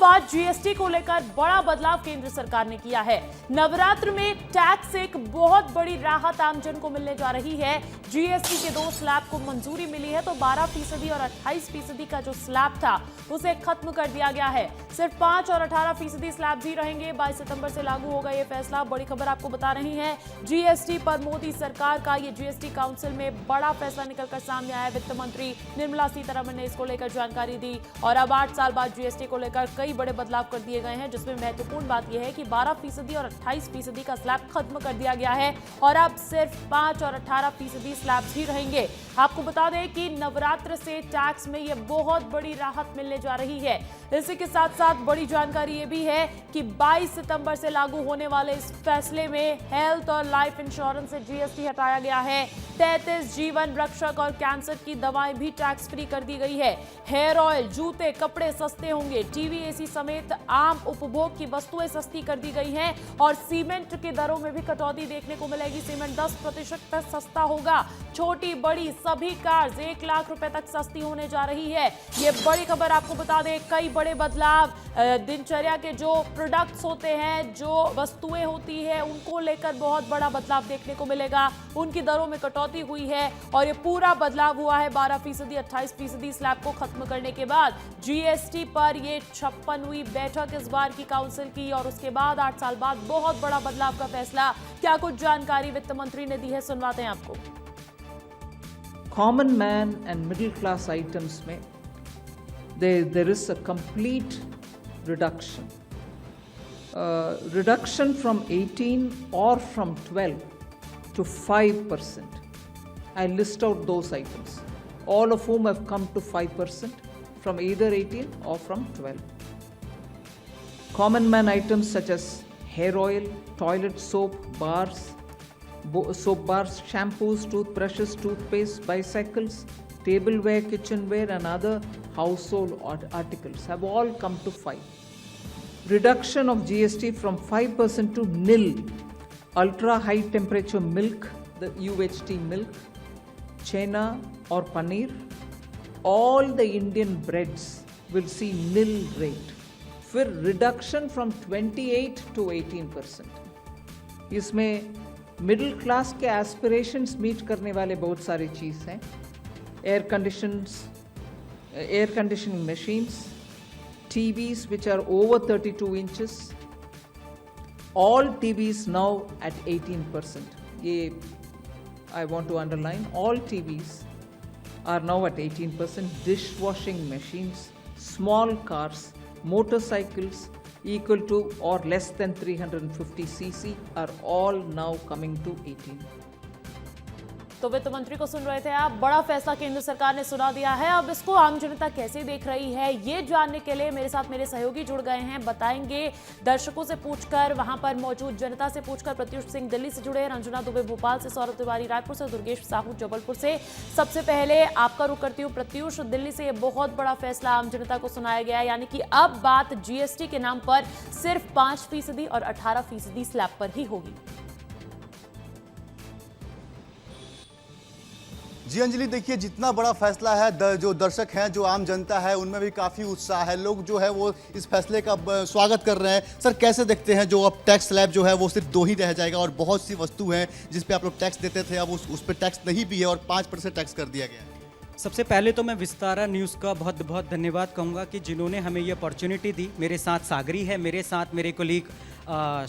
बाद जीएसटी को लेकर बड़ा बदलाव केंद्र सरकार ने किया है। नवरात्र में टैक्स से एक बहुत बड़ी राहत आमजन को मिलने जा रही है। जीएसटी के 2 स्लैब को मंजूरी मिली है, तो 12% और 28% का जो स्लैब था उसे खत्म कर दिया गया है। सिर्फ 5 और 18% स्लैब ही रहेंगे। 22 सितंबर से लागू होगा ये फैसला। बड़ी खबर आपको बता रही है, जीएसटी पर मोदी सरकार का ये जीएसटी काउंसिल में बड़ा फैसला निकलकर सामने आया। वित्त मंत्री निर्मला सीतारमण ने इसको लेकर जानकारी दी और अब 8 साल बाद जीएसटी को लेकर कई बड़े बदलाव कर दिए गए हैं, जिसमें महत्वपूर्ण बात यह है कि 12% और 28% का स्लैब खत्म कर दिया गया है और अब सिर्फ 5 और 18% स्लैब ही रहेंगे। आपको बता दें कि नवरात्र से टैक्स में यह बहुत बड़ी राहत मिलने जा रही है। इसी के साथ साथ बड़ी जानकारी ये भी है कि 22 सितंबर से लागू होने वाले इस फैसले में हेल्थ और लाइफ इंश्योरेंस से जीएसटी हटाया गया है। 33 जीवन रक्षक और कैंसर की दवाएं भी टैक्स फ्री कर दी गई है। हेयर ऑयल, जूते, कपड़े सस्ते होंगे। टीवी, एसी समेत आम उपभोग की वस्तुएं सस्ती कर दी गई हैं और सीमेंट के दरों में भी कटौती देखने को मिलेगी। सीमेंट 10% तक सस्ता होगा। छोटी बड़ी सभी कार्स 1 लाख रुपए तक सस्ती होने जा रही है। ये बड़ी खबर आपको बता दें, कई बड़े बदलाव दिनचर्या के जो प्रोडक्ट्स होते हैं, जो वस्तुएं होती है, उनको लेकर बहुत बड़ा बदलाव देखने को मिलेगा। उनकी दरों में कटौती हुई है और ये पूरा बदलाव हुआ है 12%, 28% स्लैब को खत्म करने के बाद। जीएसटी पर ये 56वीं बैठक इस बार की काउंसिल की और उसके बाद 8 साल बाद बहुत बड़ा बदलाव का फैसला। क्या कुछ जानकारी वित्त मंत्री ने दी है, सुनवाते हैं आपको। Common man and middle class items में there is a complete reduction. Reduction from 18 or from 12 to 5%. I list out those items, all of whom have come to 5% from either 18 or from 12. Common man items such as hair oil, toilet soap, soap bars, shampoos, toothbrushes, toothpaste, bicycles, tableware, kitchenware and other household articles have all come to 5. Reduction of GST from 5% to nil. Ultra high temperature milk, the UHT milk, chena or paneer, all the Indian breads will see nil rate. फिर reduction from 28 to 18%. इसमें middle class के aspirations meet करने वाले बहुत सारी चीज़ हैं। Air conditioning machines, TVs which are over 32 inches, all TVs now at 18%. ये I want to underline, all TVs are now at 18%. Dishwashing machines, small cars, motorcycles equal to or less than 350 cc are all now coming to 18. तो वित्त मंत्री को सुन रहे थे आप। बड़ा फैसला केंद्र सरकार ने सुना दिया है। अब इसको आम जनता कैसे देख रही है, ये जानने के लिए मेरे साथ मेरे सहयोगी जुड़ गए हैं। बताएंगे दर्शकों से पूछकर, वहां पर मौजूद जनता से पूछकर। प्रत्युष सिंह दिल्ली से जुड़े हैं, रंजना दुबे भोपाल से, सौरभ तिवारी रायपुर से, दुर्गेश साहू जबलपुर से। सबसे पहले आपका रुख करती हूँ प्रत्युष, दिल्ली से ये बहुत बड़ा फैसला आम जनता को सुनाया गया है, यानी कि अब बात जीएसटी के नाम पर सिर्फ 5% और 18% स्लैब पर ही होगी। जी अंजलि, देखिए जितना बड़ा फैसला है, जो दर्शक हैं, जो आम जनता है, उनमें भी काफ़ी उत्साह है। लोग जो है वो इस फैसले का स्वागत कर रहे हैं। सर, कैसे देखते हैं जो अब टैक्स स्लैब जो है वो सिर्फ 2 ही रह जाएगा और बहुत सी वस्तु हैं जिस पे आप लोग टैक्स देते थे, अब उस पर टैक्स नहीं भी है और 5% टैक्स कर दिया गया है। सबसे पहले तो मैं विस्तारा न्यूज़ का बहुत बहुत धन्यवाद कहूँगा कि जिन्होंने हमें ये अपॉर्चुनिटी दी। मेरे साथ सागरी है, मेरे साथ मेरे कोलीग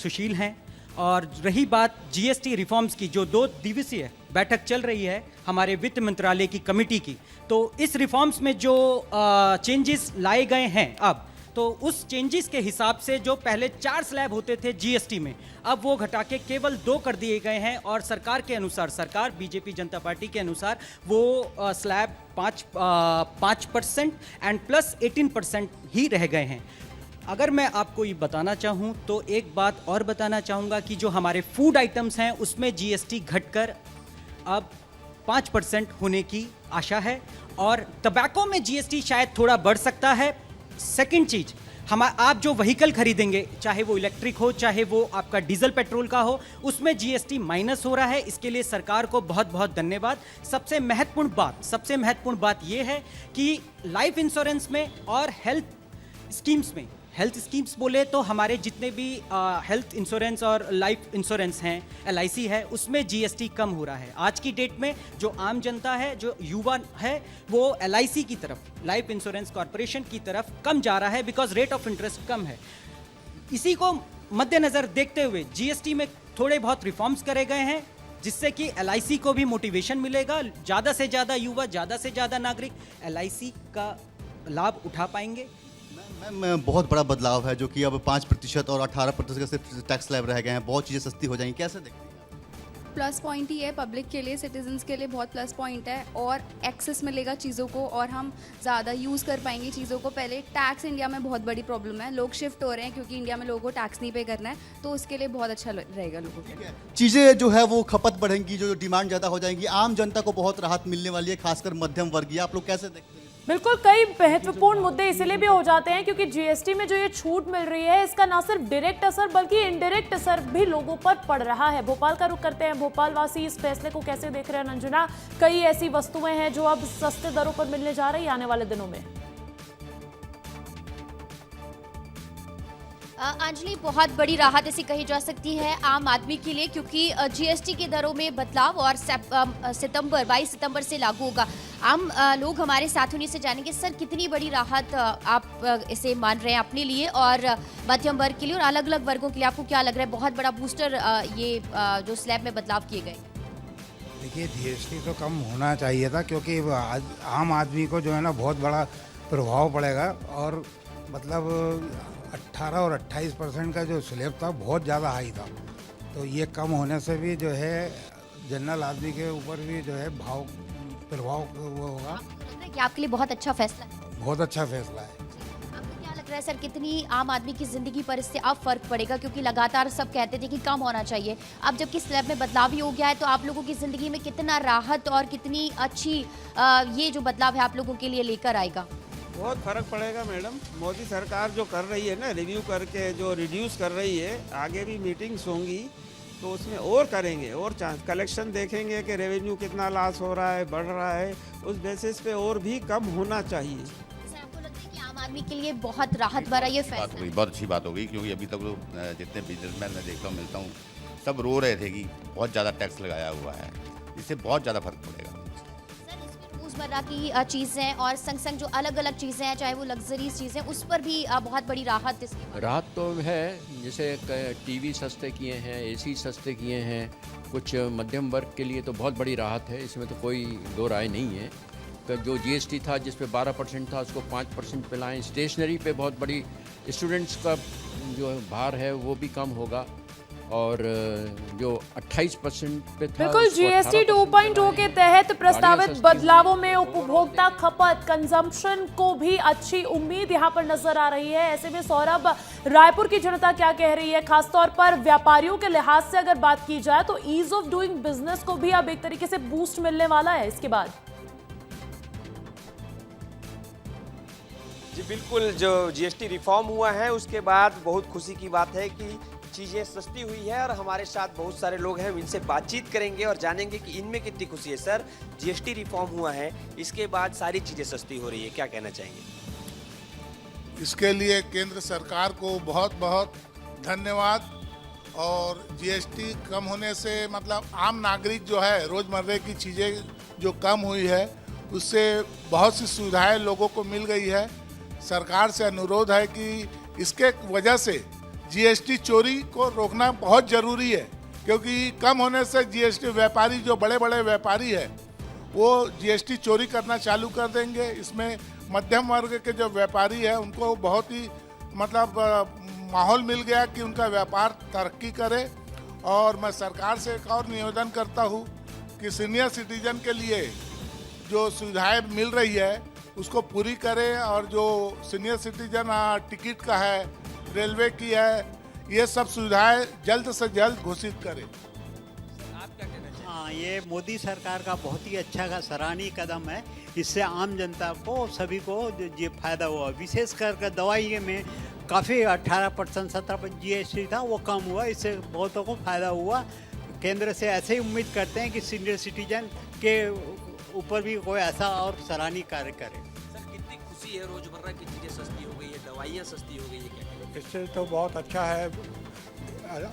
सुशील हैं। और रही बात जीएसटी रिफॉर्म्स की, जो 2 दिवसीय बैठक चल रही है हमारे वित्त मंत्रालय की कमेटी की, तो इस रिफॉर्म्स में जो चेंजेस लाए गए हैं अब, तो उस चेंजेस के हिसाब से जो पहले 4 स्लैब होते थे जीएसटी में, अब वो घटा के केवल 2 कर दिए गए हैं। और सरकार के अनुसार, सरकार बीजेपी जनता पार्टी के अनुसार वो स्लैब 5% एंड प्लस 18% ही रह गए हैं। अगर मैं आपको ये बताना चाहूँ तो एक बात और बताना चाहूँगा कि जो हमारे फूड आइटम्स हैं उसमें जीएसटी घटकर अब 5% होने की आशा है और टबैको में जीएसटी शायद थोड़ा बढ़ सकता है। सेकंड चीज़, आप जो व्हीकल खरीदेंगे, चाहे वो इलेक्ट्रिक हो चाहे वो आपका डीजल पेट्रोल का हो, उसमें जीएसटी माइनस हो रहा है। इसके लिए सरकार को बहुत बहुत धन्यवाद। सबसे महत्वपूर्ण बात ये है कि लाइफ इंश्योरेंस में और हेल्थ स्कीम्स में हेल्थ स्कीम्स बोले तो हमारे जितने भी हेल्थ इंश्योरेंस और लाइफ इंश्योरेंस हैं, LIC है, उसमें GST कम हो रहा है। आज की डेट में जो आम जनता है, जो युवा है, वो LIC की तरफ, लाइफ इंश्योरेंस कॉरपोरेशन की तरफ कम जा रहा है, बिकॉज रेट ऑफ इंटरेस्ट कम है। इसी को मद्देनज़र देखते हुए GST में थोड़े बहुत रिफॉर्म्स करे गए हैं, जिससे कि LIC को भी मोटिवेशन मिलेगा, ज़्यादा से ज़्यादा युवा, ज़्यादा से ज़्यादा नागरिक LIC का लाभ उठा पाएंगे। मैम बहुत बड़ा बदलाव है जो कि अब 5% और 18% का सिर्फ टैक्स स्लैब रह गए हैं, बहुत चीज़ें सस्ती हो जाएंगी, कैसे देखते हैं? प्लस पॉइंट ही है, पब्लिक के लिए, सिटीजन्स के लिए बहुत प्लस पॉइंट है और एक्सेस मिलेगा चीज़ों को और हम ज़्यादा यूज़ कर पाएंगे चीज़ों को। पहले टैक्स इंडिया में बहुत बड़ी प्रॉब्लम है, लोग शिफ्ट हो रहे हैं क्योंकि इंडिया में लोगों को टैक्स नहीं पे करना है, तो उसके लिए बहुत अच्छा रहेगा लोगों के लिए। चीज़ें जो है वो खपत बढ़ेंगी, जो डिमांड ज़्यादा हो जाएंगी, आम जनता को बहुत राहत मिलने वाली है, खासकर मध्यम वर्गीय। आप लोग कैसे देखते हैं? बिल्कुल, कई महत्वपूर्ण मुद्दे इसलिए भी हो जाते हैं क्योंकि GST में जो ये छूट मिल रही है, इसका ना सिर्फ डायरेक्ट असर बल्कि इनडायरेक्ट असर भी लोगों पर पड़ रहा है। भोपाल का रुख करते हैं, भोपाल वासी इस फैसले को कैसे देख रहे हैं? अंजना, कई ऐसी वस्तुएं हैं जो अब सस्ते दरों पर मिलने जा रही है आने वाले दिनों में। अंजलि, बहुत बड़ी राहत ऐसी कही जा सकती है आम आदमी के लिए, क्योंकि GST की दरों में बदलाव और 22 सितंबर से लागू होगा। आम लोग हमारे साथ उन्हीं से जानेंगे, सर कितनी बड़ी राहत आप इसे मान रहे हैं अपने लिए और मध्यम वर्ग के लिए और अलग अलग वर्गों के लिए? आपको क्या लग रहा है, बहुत बड़ा बूस्टर ये जो स्लैब में बदलाव किए गए? देखिए, GST तो कम होना चाहिए था क्योंकि आम आदमी को जो है ना बहुत बड़ा प्रभाव पड़ेगा और मतलब 18 और 28% का जो स्लैब था बहुत ज़्यादा हाई था, तो ये कम होने से भी जो है जनरल आदमी के ऊपर भी जो है प्रभाव वो होगा। आपको लग रहा है कि आपके लिए बहुत अच्छा फैसला है? बहुत अच्छा फैसला है। आपको क्या लग रहा है सर, कितनी आम आदमी की जिंदगी पर इससे अब फर्क पड़ेगा? क्योंकि लगातार सब कहते थे कि कम होना चाहिए, अब जबकि स्लैब में बदलाव ही हो गया है, तो आप लोगों की जिंदगी में कितना राहत और कितनी अच्छी ये जो बदलाव है आप लोगों के लिए लेकर आएगा? बहुत फ़र्क पड़ेगा मैडम। मोदी सरकार जो कर रही है ना, रिव्यू करके जो रिड्यूस कर रही है, आगे भी मीटिंग्स होंगी तो उसमें और करेंगे और कलेक्शन देखेंगे कि रेवेन्यू कितना लॉस हो रहा है, बढ़ रहा है, उस बेसिस पे और भी कम होना चाहिए। सर, आपको लगता है कि आम आदमी के लिए बहुत राहत भरा ये फैसला? बहुत अच्छी बात हो गई, क्योंकि अभी तक तो जितने बिजनेसमैन मैं देखता हूँ, मिलता हूँ, सब रो रहे थे कि बहुत ज़्यादा टैक्स लगाया हुआ है, इससे बहुत ज़्यादा फर्क पड़ेगा। रोजमर्रा की चीज़ें और संग संग जो अलग अलग चीज़ें हैं, चाहे वो लग्जरीज चीज़ें, उस पर भी बहुत बड़ी राहत इसकी। राहत तो है, जैसे टीवी सस्ते किए हैं, AC सस्ते किए हैं, कुछ मध्यम वर्ग के लिए तो बहुत बड़ी राहत है, इसमें तो कोई दो राय नहीं है। जो GST था जिस पे 12% था, उसको 5% पे लाएँ। स्टेशनरी पे बहुत बड़ी, स्टूडेंट्स का जो भार है वो भी कम होगा और जो 28% पे था, बिल्कुल, GST 2.0 के तहत प्रस्तावित बदलावों में उपभोक्ता खपत, कंजम्पशन को भी अच्छी उम्मीद यहां पर नजर आ रही है। ऐसे में सौरभ, रायपुर की जनता क्या कह रही है? खासतौर पर व्यापारियों के लिहाज से अगर बात की जाए तो ईज ऑफ डूइंग बिजनेस को भी अब एक तरीके से बूस्ट मिलने वाला है इसके बाद। जी बिल्कुल, जो GST रिफॉर्म हुआ है उसके बाद बहुत खुशी की बात है कि चीज़ें सस्ती हुई है और हमारे साथ बहुत सारे लोग हैं, इनसे बातचीत करेंगे और जानेंगे कि इनमें कितनी खुशी है। सर, GST रिफॉर्म हुआ है, इसके बाद सारी चीज़ें सस्ती हो रही है, क्या कहना चाहेंगे? इसके लिए केंद्र सरकार को बहुत बहुत धन्यवाद। और GST कम होने से मतलब आम नागरिक जो है, रोज़मर्रे की चीज़ें जो कम हुई है, उससे बहुत सी सुविधाएं लोगों को मिल गई है। सरकार से अनुरोध है कि इसके वजह से GST चोरी को रोकना बहुत ज़रूरी है, क्योंकि कम होने से GST व्यापारी, जो बड़े बड़े व्यापारी है, वो GST चोरी करना चालू कर देंगे। इसमें मध्यम वर्ग के जो व्यापारी है उनको बहुत ही मतलब माहौल मिल गया कि उनका व्यापार तरक्की करे। और मैं सरकार से एक और निवेदन करता हूँ कि सीनियर सिटीजन के लिए जो सुविधाएं मिल रही है उसको पूरी करें और जो सीनियर सिटीजन टिकट का है, रेलवे की है, ये सब सुविधाएं जल्द से जल्द घोषित करें। हाँ, ये मोदी सरकार का बहुत ही अच्छा का सराहनीय कदम है। इससे आम जनता को, सभी को ये फायदा हुआ। विशेष कर दवाई में काफ़ी 18% 17% GST था, वो कम हुआ, इससे बहुतों को फायदा हुआ। केंद्र से ऐसे ही उम्मीद करते हैं कि सीनियर सिटीजन के ऊपर भी कोई ऐसा और सराहनीय कार्य करे। सर, कितनी खुशी है, रोजमर्रा की चीज़ें सस्ती हो गई है, दवाइयाँ सस्ती हो गई है, क्या कहेंगे? इससे तो बहुत अच्छा है,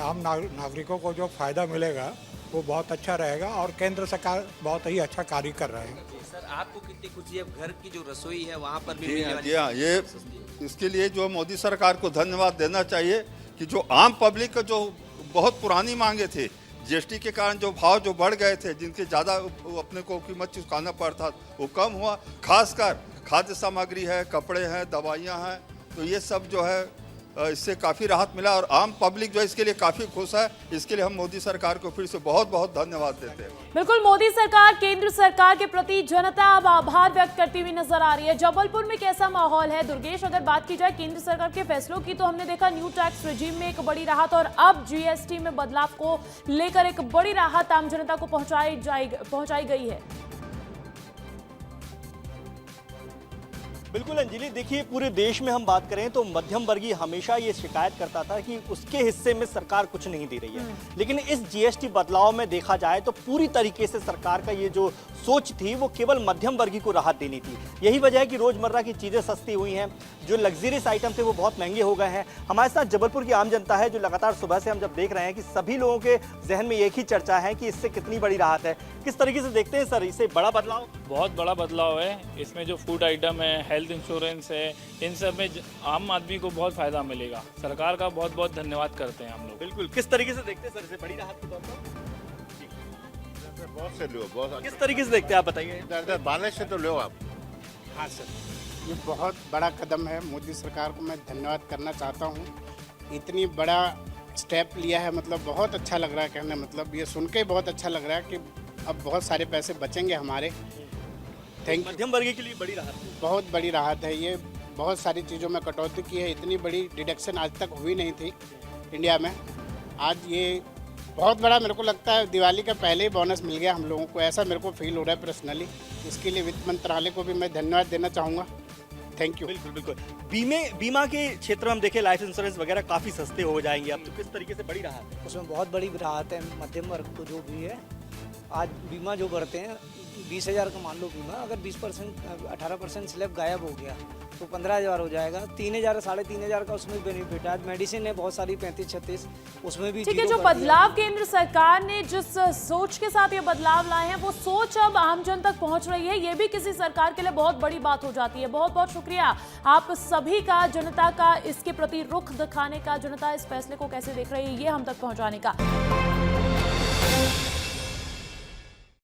आम नागरिकों को जो फायदा मिलेगा वो बहुत अच्छा रहेगा और केंद्र सरकार बहुत ही अच्छा कार्य कर रहा है। जी सर, आपको कितनी खुशी है घर की जो रसोई है वहाँ पर भी जी मिलने हाँ, वाली जी हाँ, ये सस्ती है। इसके लिए जो मोदी सरकार को धन्यवाद देना चाहिए कि जो आम पब्लिक का जो बहुत पुरानी मांगे थे, जीएसटी के कारण जो भाव जो बढ़ गए थे, जिनके ज़्यादा अपने को कीमत चुकाना पड़ता वो कम हुआ। खासकर खाद्य सामग्री है, कपड़े हैं, दवाइयाँ हैं, तो ये सब जो है इससे काफ़ी राहत मिला और आम पब्लिक जो है इसके लिए काफ़ी खुश है। इसके लिए हम मोदी सरकार को फिर से बहुत बहुत धन्यवाद देते हैं। बिल्कुल, मोदी सरकार केंद्र सरकार के प्रति जनता अब आभार व्यक्त करती हुई नजर आ रही है। जबलपुर में कैसा माहौल है दुर्गेश? अगर बात की जाए केंद्र सरकार के फैसलों की, तो हमने देखा न्यू टैक्स रेजिम में एक बड़ी राहत और अब जीएसटी में बदलाव को लेकर एक बड़ी राहत आम जनता को पहुंचाई गई है। बिल्कुल अंजलि, देखिए पूरे देश में हम बात करें तो मध्यम वर्गीय हमेशा ये शिकायत करता था कि उसके हिस्से में सरकार कुछ नहीं दे रही है, लेकिन इस जीएसटी बदलाव में देखा जाए तो पूरी तरीके से सरकार का ये जो सोच थी वो केवल मध्यम वर्गीय को राहत देनी थी। यही वजह है कि रोजमर्रा की चीज़ें सस्ती हुई हैं, जो लग्जरियस आइटम थे वो बहुत महंगे हो गए हैं। हमारे साथ जबलपुर की आम जनता है जो लगातार सुबह से हम जब देख रहे हैं कि सभी लोगों के जहन में एक ही चर्चा है कि इससे कितनी बड़ी राहत है। किस तरीके से देखते हैं सर, इससे बड़ा बदलाव? बहुत बड़ा बदलाव है। इसमें जो फूड आइटम है, हेल्थ इंश्योरेंस है, इन सब में आम आदमी को बहुत फायदा मिलेगा। सरकार का बहुत बहुत धन्यवाद करते हैं हम लोग। बिल्कुल, किस तरीके से देखते हैं सर, इसे बड़ी राहत के तौर पर? बहुत से लो, बहुत किस तरीके से देखते हैं आप बताइए? बाले से तो लो आप। हाँ सर, ये बहुत बड़ा कदम है। मोदी सरकार को मैं धन्यवाद करना चाहता हूँ, इतनी बड़ा स्टेप लिया है, मतलब बहुत अच्छा लग रहा है। कहने मतलब ये सुन के बहुत अच्छा लग रहा है कि अब बहुत सारे पैसे बचेंगे हमारे। Thank you. मध्यम वर्गीय के लिए बड़ी राहत, बहुत बड़ी राहत है ये। बहुत सारी चीज़ों में कटौती की है, इतनी बड़ी डिडक्शन आज तक हुई नहीं थी इंडिया में। आज ये बहुत बड़ा, मेरे को लगता है दिवाली का पहले ही बोनस मिल गया हम लोगों को, ऐसा मेरे को फील हो रहा है पर्सनली। इसके लिए वित्त मंत्रालय को भी मैं धन्यवाद देना चाहूँगा। Thank you. बिल्कुल बिल्कुल। बीमा के क्षेत्र में हम देखें लाइफ इंश्योरेंस वगैरह काफ़ी सस्ते हो जाएंगे अब, तो किस तरीके से बड़ी राहत है? उसमें बहुत बड़ी राहत है मध्यम वर्ग को जो भी है। आज बीमा जो भरते हैं 20,000 का मान लो बीमा, अगर 20% 18% स्लैब गायब हो गया तो 15,000 हो जाएगा। 3,000 3,500 का उसमें बेनिफिट है। आज मेडिसिन है बहुत सारी 35-36, उसमें भी ठीक है। जो बदलाव केंद्र सरकार ने जिस सोच के साथ ये बदलाव लाए हैं, वो सोच अब आम जन तक पहुंच रही है। ये भी किसी सरकार के लिए बहुत बड़ी बात हो जाती है। बहुत बहुत शुक्रिया आप सभी का, जनता का इसके प्रति रुख दिखाने का, जनता इस फैसले को कैसे देख रही है ये हम तक पहुंचाने का।